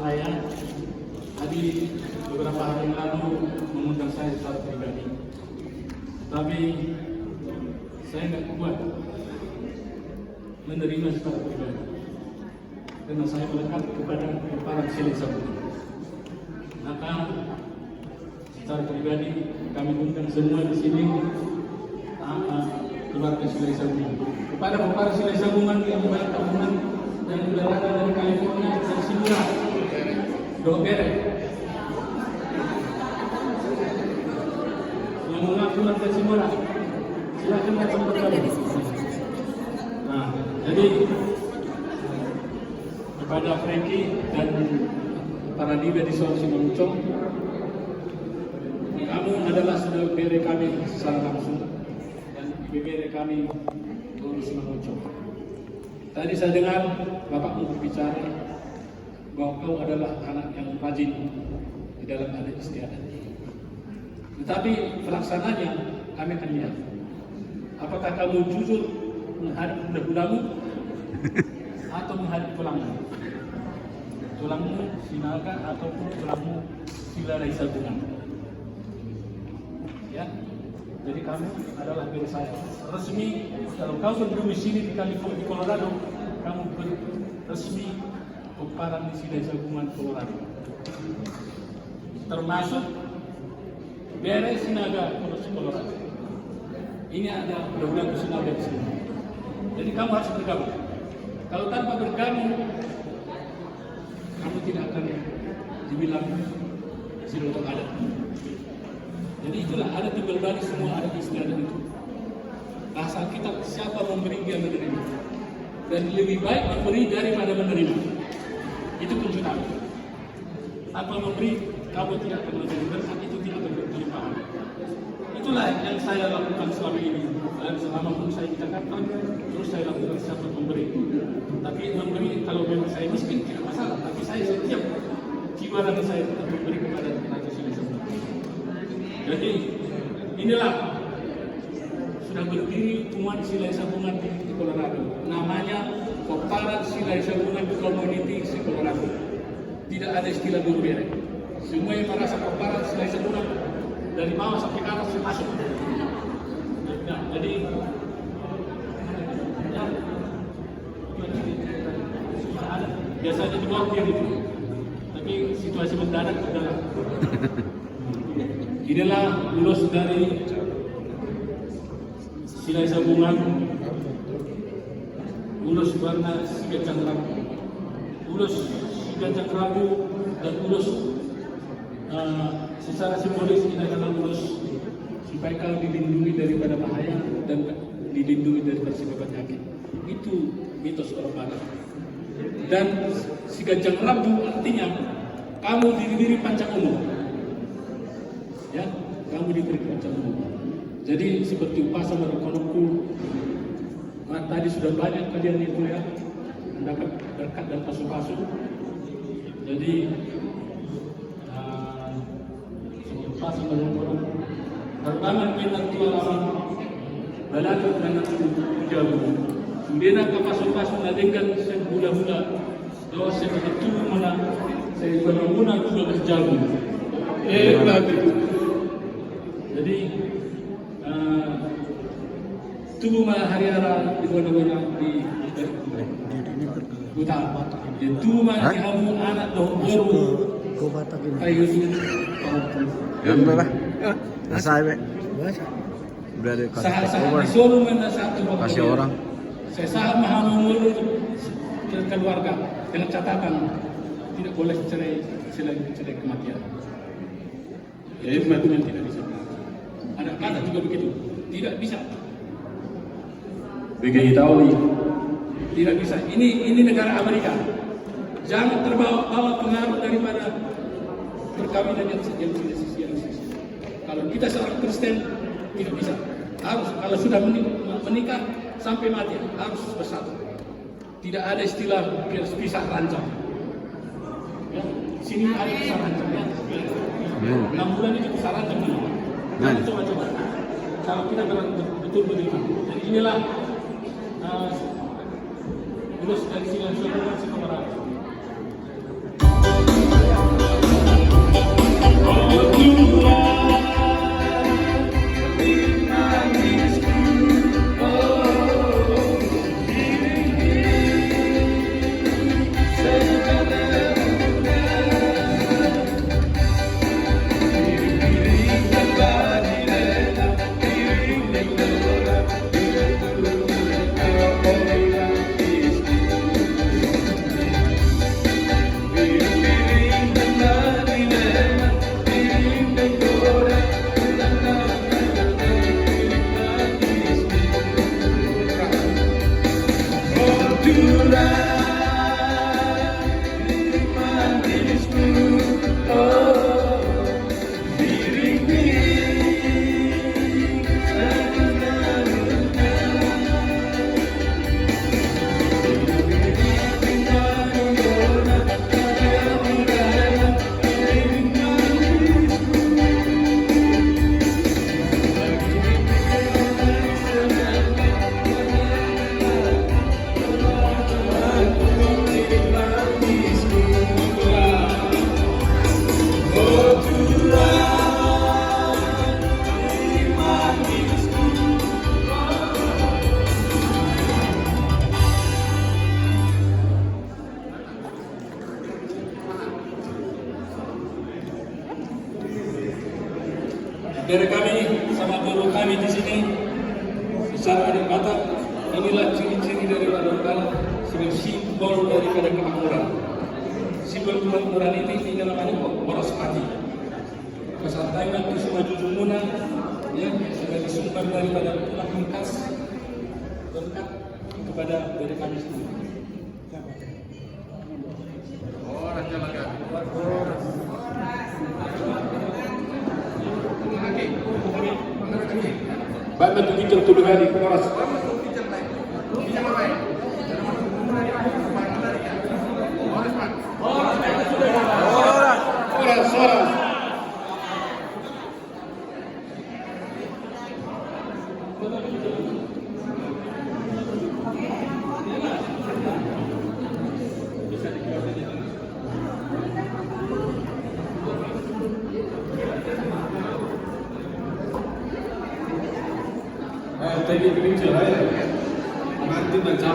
saya tadi beberapa hari yang lalu mengundang saya secara pribadi, tapi saya nggak kuat menerima secara pribadi karena saya melekat kepada para silai sabungan. Maka secara pribadi kami undang semua di sini keluarga silai sabungan, kepada para silai sabungan yang banyak tabungan dan sudah datang dari California, dari Simula, Dogere, yang mengaku dari Simula, silakan datang bergabung. Nah, jadi kepada Frankie dan para diba di Sulawesi Mamuncong, kamu adalah saudara bere kami secara langsung dan bere kami Sulawesi Mamuncong. Tadi saya dengar Bapakmu berbicara bahwa kau adalah anak yang rajin di dalam adat istiadat. Tetapi pelaksananya kami akan lihat. Apakah kamu jujur menghadap budak-budakmu atau menghadap tulangmu? Tulangmu sinaga ataupun tulangmu silalahi sabungan. Ya, jadi kamu adalah bere saya. Resmi, kalau kau berdomisili di California, di Colorado, kamu resmi peparang di silai sabungan Colorado. Termasuk bere sinaga Colorado. Ini ada budak-budak sinaga di sini. Jadi kamu harus bergabung. Kalau tanpa bergabung, kamu tidak akan dibilang silotok adat. Jadi itulah ada timbal balik semua adat istiadat itu. Asal kita siapa memberi dia menerima, dan lebih baik memberi daripada menerima. Itu kunci-kunci. Apa memberi, kamu tidak akan menerima, itu tidak akan berkelimpahan. Itulah yang saya lakukan selama ini. Dan selama pun saya di Jakarta, terus saya lakukan siapa memberi. Tapi memberi kalau memang saya miskin tidak masalah. Tapi saya setiap jiwa dan saya tetap memberi kepada tenaga silai sabungan. Jadi inilah sudah berdiri umat silai sabungan di Colorado. Namanya Peparang Silai Sabungan Community di Colorado. Tidak ada istilah guru bere. Semua yang merasa peparang silai sabungan dari bawah sampai ke atas masuk. Nah, jadi biasanya di bawah dia gitu. Tapi situasi mendadak adalah inilah ulos dari silai sabungan, ulos warna sigacang rabu, ulos sigacang rabu dan ulos secara simbolis ini adalah ulos supaya kau dilindungi daripada bahaya dan dilindungi dari bersifat penyakit. Itu mitos orang Batak. Dan sigacang rabu artinya kamu diberi pancang umum. Ya, kamu diberi pancang umum. Jadi seperti upasa merekonku, tadi sudah banyak kalian itu ya, mendapat berkat dan pasu-pasu. Jadi seperti upasa merekonku, terbangan kita tualaman, balagat dan jauh. Kemudian ke pasu-pasu nadengkan sebula-bula, doa seperti mana saya berguna juga berjauh. Begitu. Jadi tubuh hari-hari di mana-mana di hutan. Itu mah kamu anak baru kayu itu. Yang berapa? Nasai berada kasih over. Kasih orang. Saya sangat memahami keluarga dengan catatan tidak boleh cerai kematian. Jadi kematian tidak bisa. Ada kata juga begitu, tidak bisa. Begitu tahu tidak bisa. Ini negara Amerika. Jangan terbawa pengaruh daripada perkawinan yang sisi. Kalau kita seorang Kristen tidak bisa. Harus kalau sudah menikah sampai mati harus bersatu. Tidak ada istilah pisah rancang. Ya, sini ada pisah rancang. Ya. 6 bulan itu pisah rancang. Nah, coba-coba. Kalau kita betul beriman. Jadi inilah ulos dari silai sabungan Colorado. dari kami sama guru kami di sini secara adat Batak, inilah ciri-ciri daripada orang sebagai simbol daripada kemakmuran. Simbol kemakmuran ini namanya poros pati. Kesantaian itu semua jujumuna, ya, sebagai sumber daripada tulang khas berkat kepada dari kami sendiri. Bapak begitu tuh hari poros. Suara. Thank you.